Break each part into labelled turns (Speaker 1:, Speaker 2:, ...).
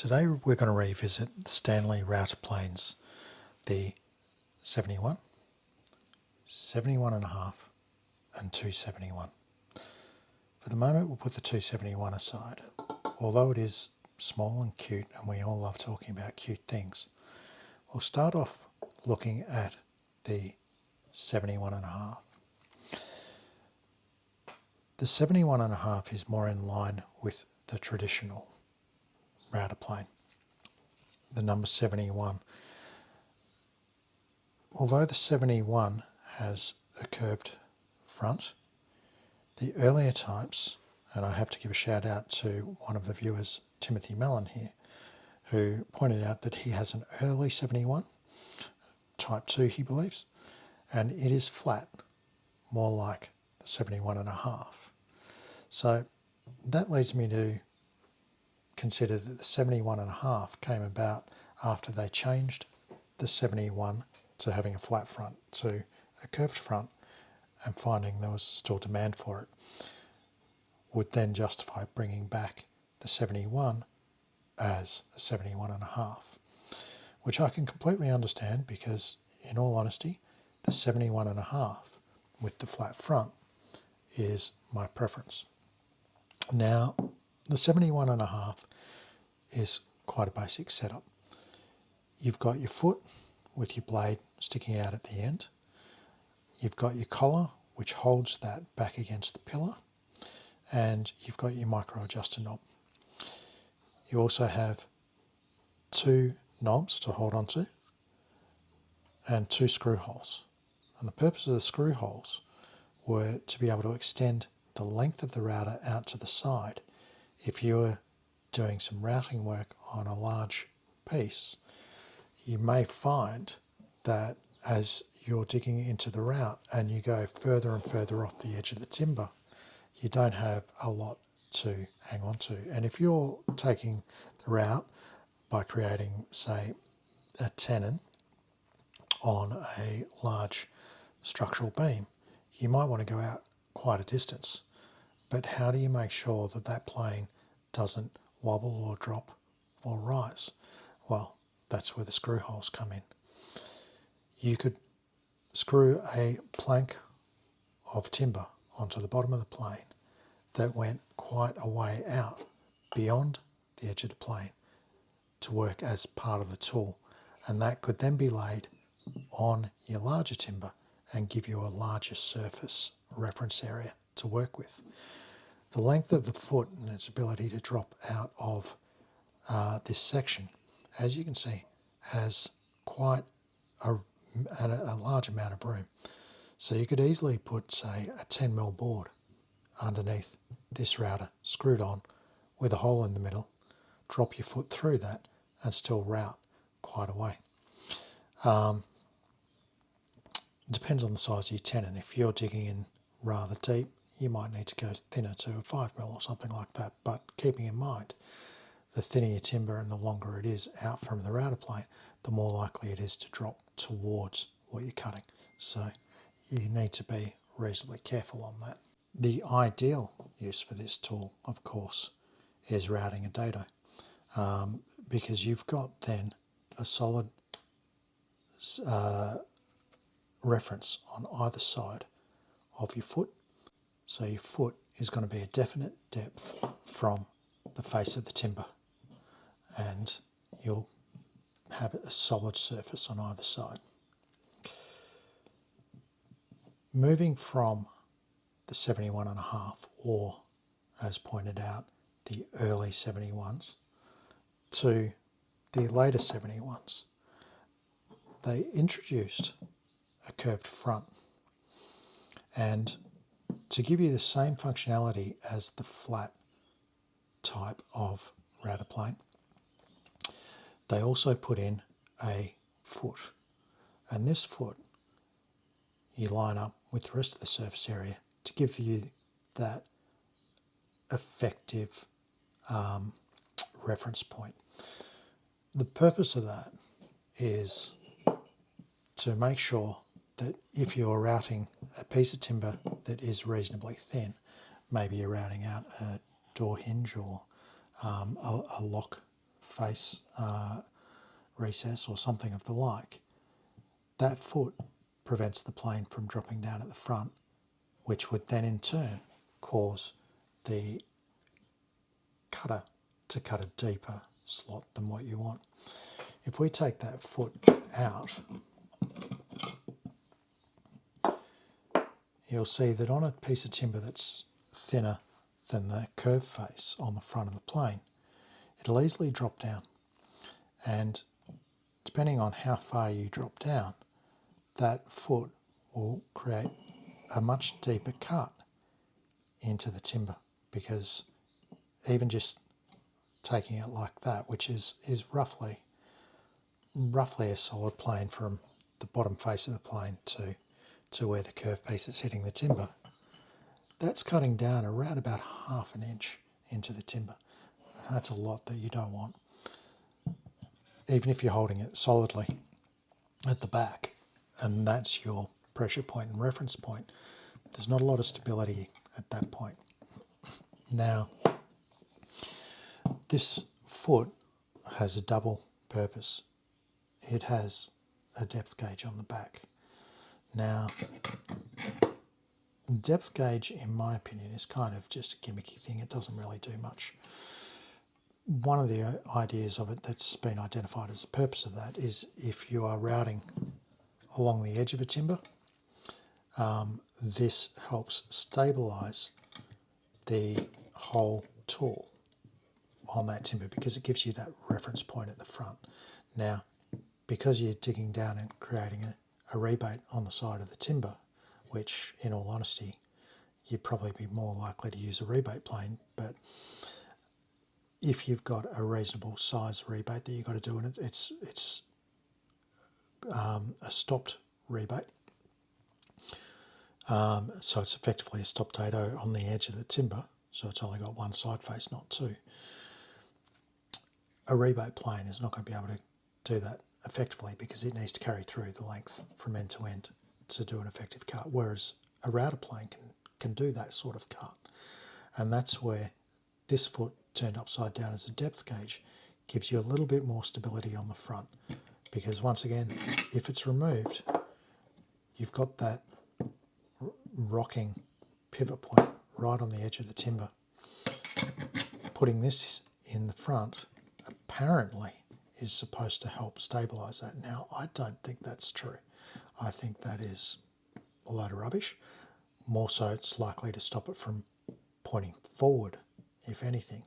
Speaker 1: Today we're going to revisit the Stanley router planes, the 71, 71 and a half and 271. For the moment we'll put the 271 aside. Although it is small and cute and we all love talking about cute things, we'll start off looking at the 71 and a half. The 71 and a half is more in line with the traditional router plane, the number 71. Although the 71 has a curved front, the earlier types, and I have to give a shout out to one of the viewers, Timothy Mellon here, who pointed out that he has an early 71, type 2 he believes, and it is flat, more like the 71 and a half. So that leads me to consider that the 71 and a half came about after they changed the 71 to having a flat front to a curved front, and finding there was still demand for it, would then justify bringing back the 71 as a 71 and a half, which I can completely understand because, in all honesty, the 71 and a half with the flat front is my preference. Now, the 71 and a half is quite a basic setup. You've got your foot with your blade sticking out at the end. You've got your collar, which holds that back against the pillar, and you've got your micro adjuster knob. You also have two knobs to hold onto and two screw holes. And the purpose of the screw holes were to be able to extend the length of the router out to the side. If you were doing some routing work on a large piece, you may find that as you're digging into the route and you go further and further off the edge of the timber, you don't have a lot to hang on to. And if you're taking the route by creating, say, a tenon on a large structural beam, you might want to go out quite a distance. But how do you make sure that that plane doesn't wobble or drop or rise? Well, that's where the screw holes come in. You could screw a plank of timber onto the bottom of the plane that went quite a way out beyond the edge of the plane to work as part of the tool, and that could then be laid on your larger timber and give you a larger surface reference area to work with. The length of the foot and its ability to drop out of this section, as you can see, has quite a large amount of room. So you could easily put, say, a 10mm board underneath this router, screwed on with a hole in the middle, drop your foot through that and still route quite a way. It depends on the size of your tenon. If you're digging in rather deep, you might need to go thinner to a 5mm or something like that, but keeping in mind, the thinner your timber and the longer it is out from the router plane, the more likely it is to drop towards what you're cutting. So you need to be reasonably careful on that. The ideal use for this tool, of course, is routing a dado, because you've got then a solid reference on either side of your foot. So your foot is going to be a definite depth from the face of the timber, and you'll have a solid surface on either side. Moving from the 71 and a half, or as pointed out, the early 71s, to the later 71s, they introduced a curved front, and to give you the same functionality as the flat type of router plane, they also put in a foot, and this foot you line up with the rest of the surface area to give you that effective reference point. The purpose of that is to make sure that if you're routing a piece of timber that is reasonably thin, maybe you're routing out a door hinge or a lock face recess or something of the like, that foot prevents the plane from dropping down at the front, which would then in turn cause the cutter to cut a deeper slot than what you want. If we take that foot out, you'll see that on a piece of timber that's thinner than the curve face on the front of the plane, it'll easily drop down. And depending on how far you drop down, that foot will create a much deeper cut into the timber, because even just taking it like that, which is roughly a solid plane from the bottom face of the plane to where the curve piece is hitting the timber, that's cutting down around about 1/2 inch into the timber. That's a lot that you don't want, even if you're holding it solidly at the back, and that's your pressure point and reference point. There's not a lot of stability at that point. Now, this foot has a double purpose. It has a depth gauge on the back. Now, the depth gauge, in my opinion, is kind of just a gimmicky thing. It doesn't really do much. One of the ideas of it that's been identified as the purpose of that is if you are routing along the edge of a timber, this helps stabilise the whole tool on that timber, because it gives you that reference point at the front. Now, because you're digging down and creating a rebate on the side of the timber, which in all honesty you'd probably be more likely to use a rebate plane, but if you've got a reasonable size rebate that you've got to do, and it's a stopped rebate, so it's effectively a stopped dado on the edge of the timber, so it's only got one side face, not two. A rebate plane is not going to be able to do that effectively, because it needs to carry through the length from end to end to do an effective cut, whereas a router plane can do that sort of cut. And that's where this foot turned upside down as a depth gauge gives you a little bit more stability on the front, because once again, if it's removed, you've got that rocking pivot point right on the edge of the timber. Putting this in the front apparently is supposed to help stabilise that. Now, I don't think that's true. I think that is a load of rubbish. More so, it's likely to stop it from pointing forward, if anything.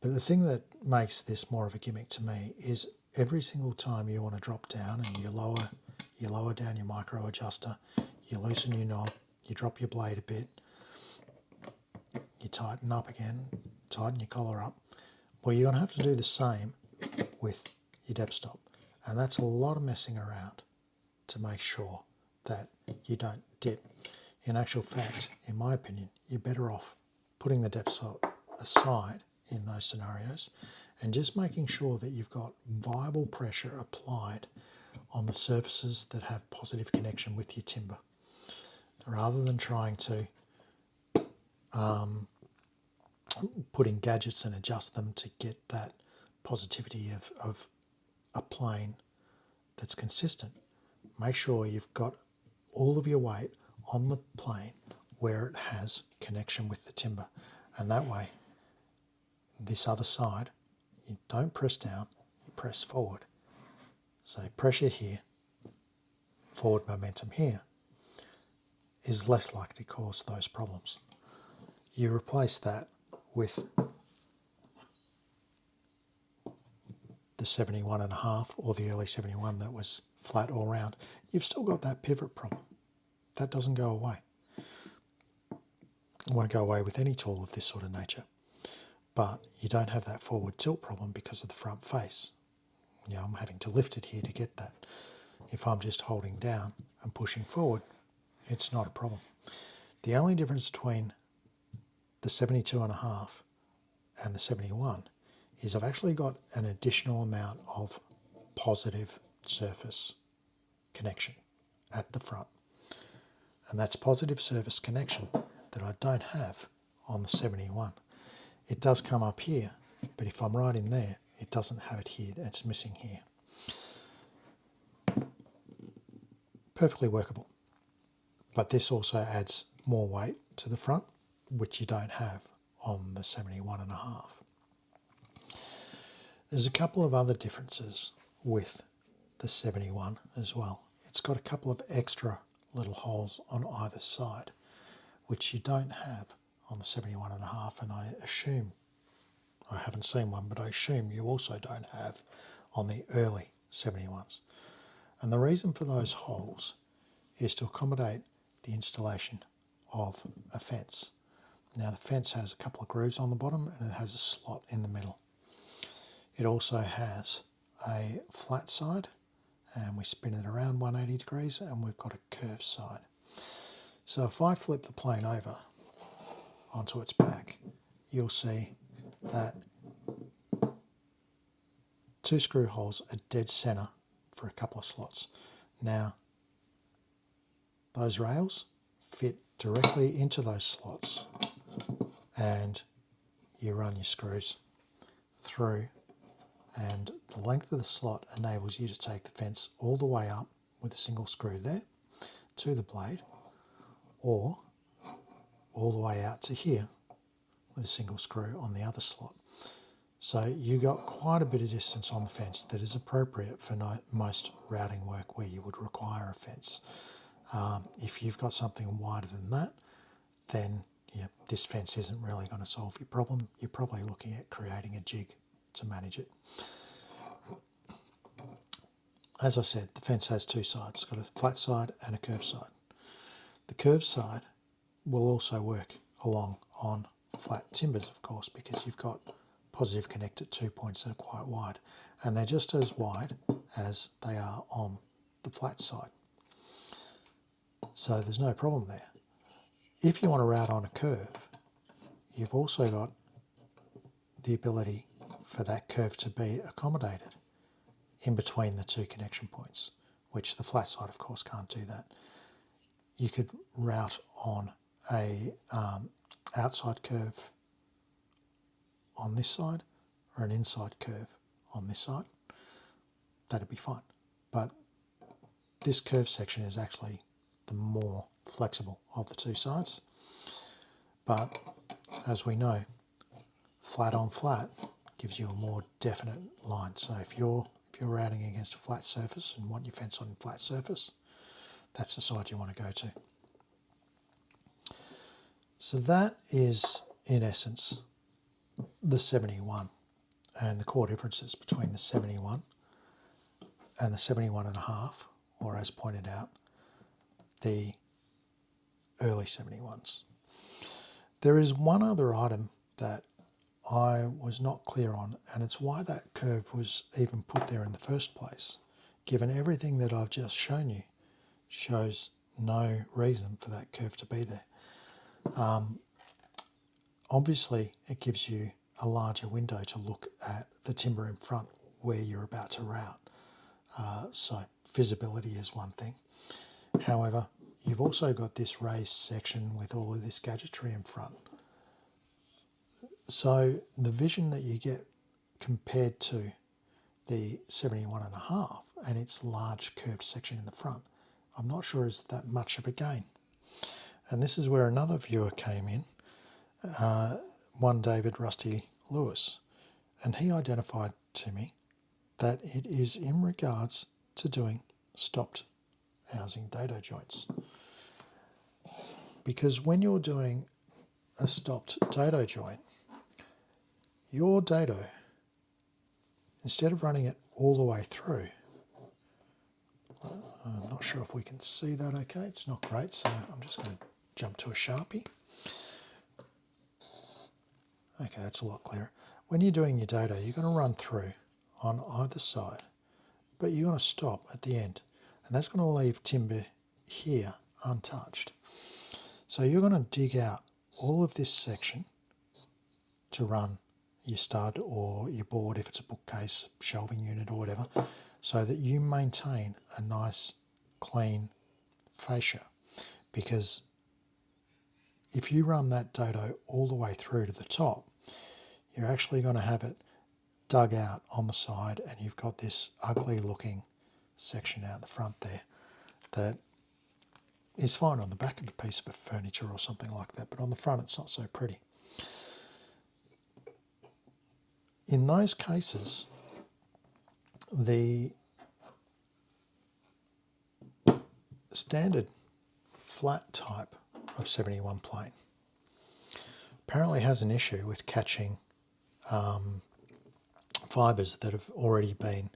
Speaker 1: But the thing that makes this more of a gimmick to me is every single time you want to drop down and you lower down your micro adjuster, you loosen your knob, you drop your blade a bit, you tighten up again, tighten your collar up. Well, you're going to have to do the same with your depth stop, and that's a lot of messing around to make sure that you don't dip. In actual fact, in my opinion, you're better off putting the depth stop aside in those scenarios and just making sure that you've got viable pressure applied on the surfaces that have positive connection with your timber, rather than trying to put in gadgets and adjust them to get that positivity of a plane that's consistent. Make sure you've got all of your weight on the plane where it has connection with the timber, and that way this other side, you don't press down, you press forward. So pressure here, forward momentum here, is less likely to cause those problems. You replace that with the 71.5 or the early 71 that was flat all round, you've still got that pivot problem. That doesn't go away. It won't go away with any tool of this sort of nature. But you don't have that forward tilt problem because of the front face. You know, I'm having to lift it here to get that. If I'm just holding down and pushing forward, it's not a problem. The only difference between the 72.5 and the 71 is I've actually got an additional amount of positive surface connection at the front. And that's positive surface connection that I don't have on the 71. It does come up here, but if I'm right in there, It doesn't have it here, it's missing here. Perfectly workable. But this also adds more weight to the front, which you don't have on the 71.5. There's a couple of other differences with the 71 as well. It's got a couple of extra little holes on either side, which you don't have on the 71.5, and I assume, I haven't seen one, but I assume you also don't have on the early 71s. And the reason for those holes is to accommodate the installation of a fence. Now the fence has a couple of grooves on the bottom and it has a slot in the middle. It also has a flat side, and we spin it around 180 degrees, and we've got a curved side. So if I flip the plane over onto its back, you'll see that 2 screw holes are dead center for a couple of slots. Now those rails fit directly into those slots, and you run your screws through, and the length of the slot enables you to take the fence all the way up with a single screw there to the blade, or all the way out to here with a single screw on the other slot. So you got quite a bit of distance on the fence that is appropriate for most routing work where you would require a fence. If you've got something wider than that, then this fence isn't really going to solve your problem. You're probably looking at creating a jig to manage it. As I said, the fence has 2 sides. It's got a flat side and a curved side. The curved side will also work along on flat timbers, of course, because you've got positive connected 2 points that are quite wide, and they're just as wide as they are on the flat side. So there's no problem there. If you want to route on a curve, you've also got the ability for that curve to be accommodated in between the 2 connection points, which the flat side of course can't do that. You could route on a outside curve on this side or an inside curve on this side. That'd be fine. But this curve section is actually the more flexible of the 2 sides. But as we know, flat on flat gives you a more definite line. So if you're routing against a flat surface and want your fence on a flat surface, that's the side you want to go to. So that is, in essence, the 71 and the core differences between the 71 and the 71.5, or as pointed out, the early 71s. There is one other item that I was not clear on, and it's why that curve was even put there in the first place. Given everything that I've just shown you shows no reason for that curve to be there. Obviously it gives you a larger window to look at the timber in front where you're about to route. So visibility is one thing. However, you've also got this raised section with all of this gadgetry in front. So the vision that you get compared to the 71.5 and its large curved section in the front, I'm not sure is that much of a gain. And this is where another viewer came in, one David Rusty Lewis, and he identified to me that it is in regards to doing stopped housing dado joints. Because when you're doing a stopped dado joint, your dado, instead of running it all the way through, I'm not sure if we can see that okay, it's not great, so I'm just going to jump to a Sharpie. Okay, that's a lot clearer. When you're doing your dado, you're going to run through on either side, but you're going to stop at the end, and that's going to leave timber here untouched. So you're going to dig out all of this section to run your stud or your board, if it's a bookcase, shelving unit or whatever, so that you maintain a nice clean fascia. Because if you run that dado all the way through to the top, you're actually going to have it dug out on the side, and you've got this ugly looking section out the front there that is fine on the back of a piece of furniture or something like that, but on the front it's not so pretty. In those cases, the standard flat type of 71 plane apparently has an issue with catching fibres that have already been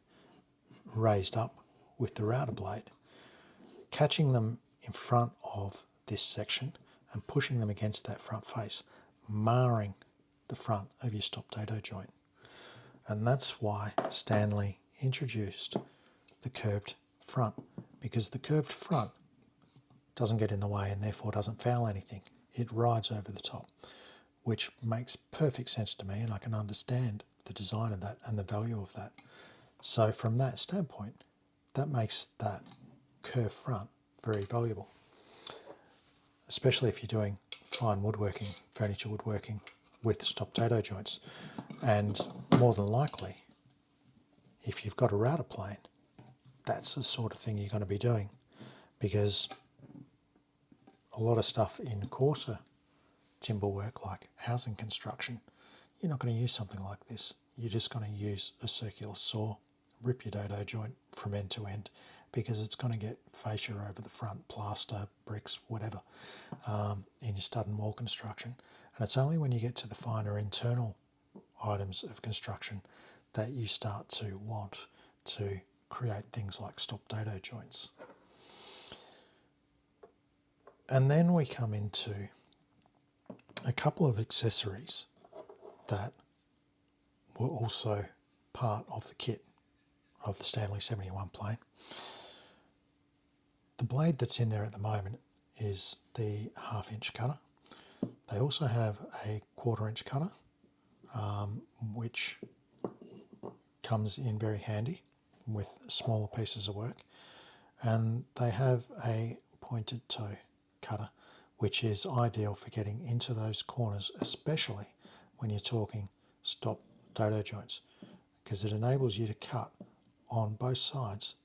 Speaker 1: raised up with the router blade, catching them in front of this section and pushing them against that front face, marring the front of your stop dado joint. And that's why Stanley introduced the curved front, because the curved front doesn't get in the way and therefore doesn't foul anything. It rides over the top, which makes perfect sense to me, and I can understand the design of that and the value of that. So from that standpoint, that makes that curved front very valuable, especially if you're doing fine woodworking, furniture woodworking with stop dado joints. And more than likely, if you've got a router plane, that's the sort of thing you're going to be doing, because a lot of stuff in coarser timber work like housing construction, you're not going to use something like this. You're just going to use a circular saw, rip your dado joint from end to end, because it's going to get fascia over the front, plaster, bricks, whatever, in your stud and wall construction. And it's only when you get to the finer internal items of construction that you start to want to create things like stop dado joints. And then we come into a couple of accessories that were also part of the kit of the Stanley 71 plane. The blade that's in there at the moment is the 1/2 inch cutter. They also have a 1/4 inch cutter, which comes in very handy with smaller pieces of work. And they have a pointed toe cutter, which is ideal for getting into those corners, especially when you're talking stop dado joints, because it enables you to cut on both sides,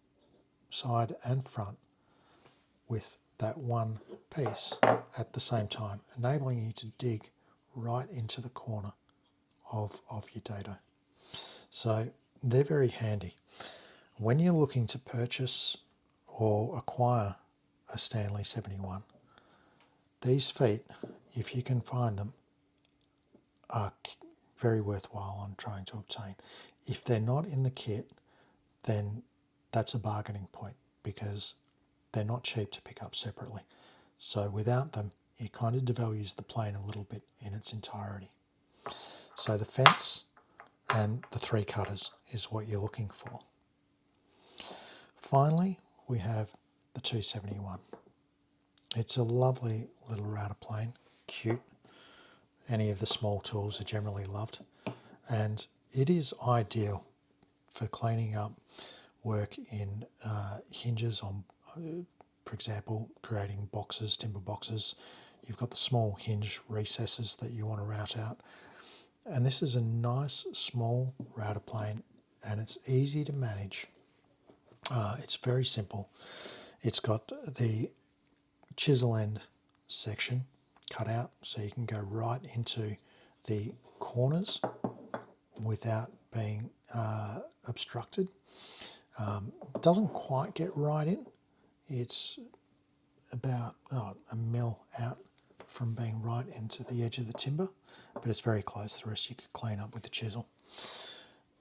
Speaker 1: side and front, with that one piece at the same time, enabling you to dig right into the corner of your dado. So they're very handy. When you're looking to purchase or acquire a Stanley 71, these feet, if you can find them, are very worthwhile on trying to obtain. If they're not in the kit, then that's a bargaining point, because they're not cheap to pick up separately. So without them, it kind of devalues the plane a little bit in its entirety. So the fence and the 3 cutters is what you're looking for. Finally, we have the 271. It's a lovely little router plane, cute. Any of the small tools are generally loved, and it is ideal for cleaning up work in hinges on, for example, creating boxes, timber boxes. You've got the small hinge recesses that you want to route out. And this is a nice small router plane, and it's easy to manage. It's very simple. It's got the chisel end section cut out, so you can go right into the corners without being obstructed. It doesn't quite get right in. It's about a mil out from being right into the edge of the timber, but it's very close. The rest you could clean up with the chisel.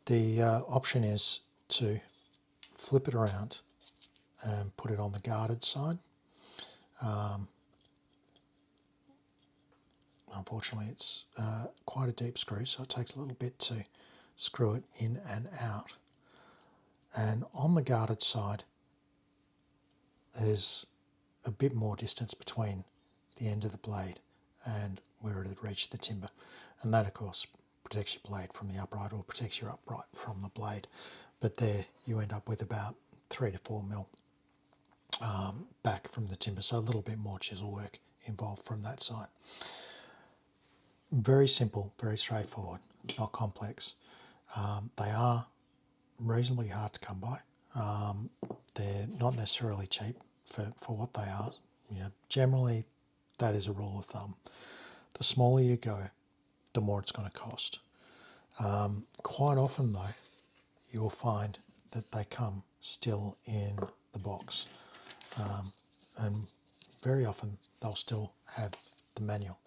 Speaker 1: The option is to flip it around and put it on the guarded side. Unfortunately, it's quite a deep screw, so it takes a little bit to screw it in and out. And on the guarded side, there's a bit more distance between the end of the blade and where it had reached the timber. And that, of course, protects your blade from the upright, or protects your upright from the blade. But there you end up with about 3 to 4 mil back from the timber, so a little bit more chisel work involved from that side. Very simple, very straightforward, not complex. They are reasonably hard to come by. They're not necessarily cheap for what they are. Generally, that is a rule of thumb. The smaller you go, the more it's going to cost. Quite often, though, you will find that they come still in the box. And very often, they'll still have the manual.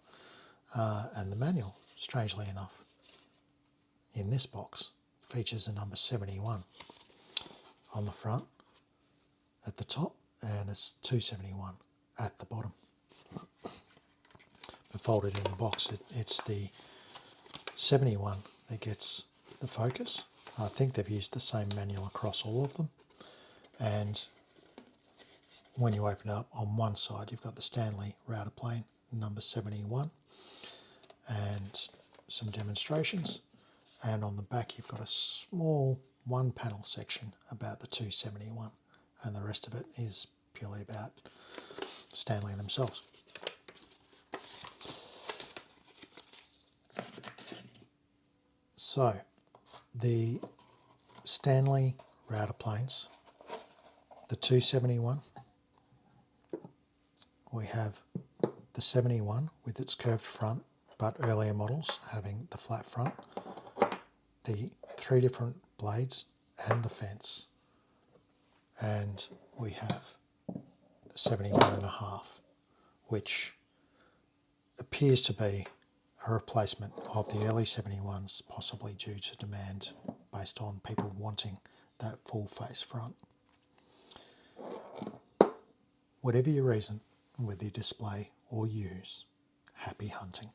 Speaker 1: And the manual, strangely enough, in this box, features a number 71 on the front at the top, and it's 271 at the bottom. But folded in the box, it's the 71 that gets the focus. I think they've used the same manual across all of them. And when you open it up, on one side you've got the Stanley router plane number 71 and some demonstrations, and on the back you've got a small one panel section about the 271, and the rest of it is purely about Stanley themselves. So the Stanley router planes, the 271, we have the 71 with its curved front, but earlier models having the flat front, the 3 different blades and the fence, and we have the 71.5, which appears to be a replacement of the early 71s, possibly due to demand based on people wanting that full face front. Whatever your reason with your display or use, happy hunting.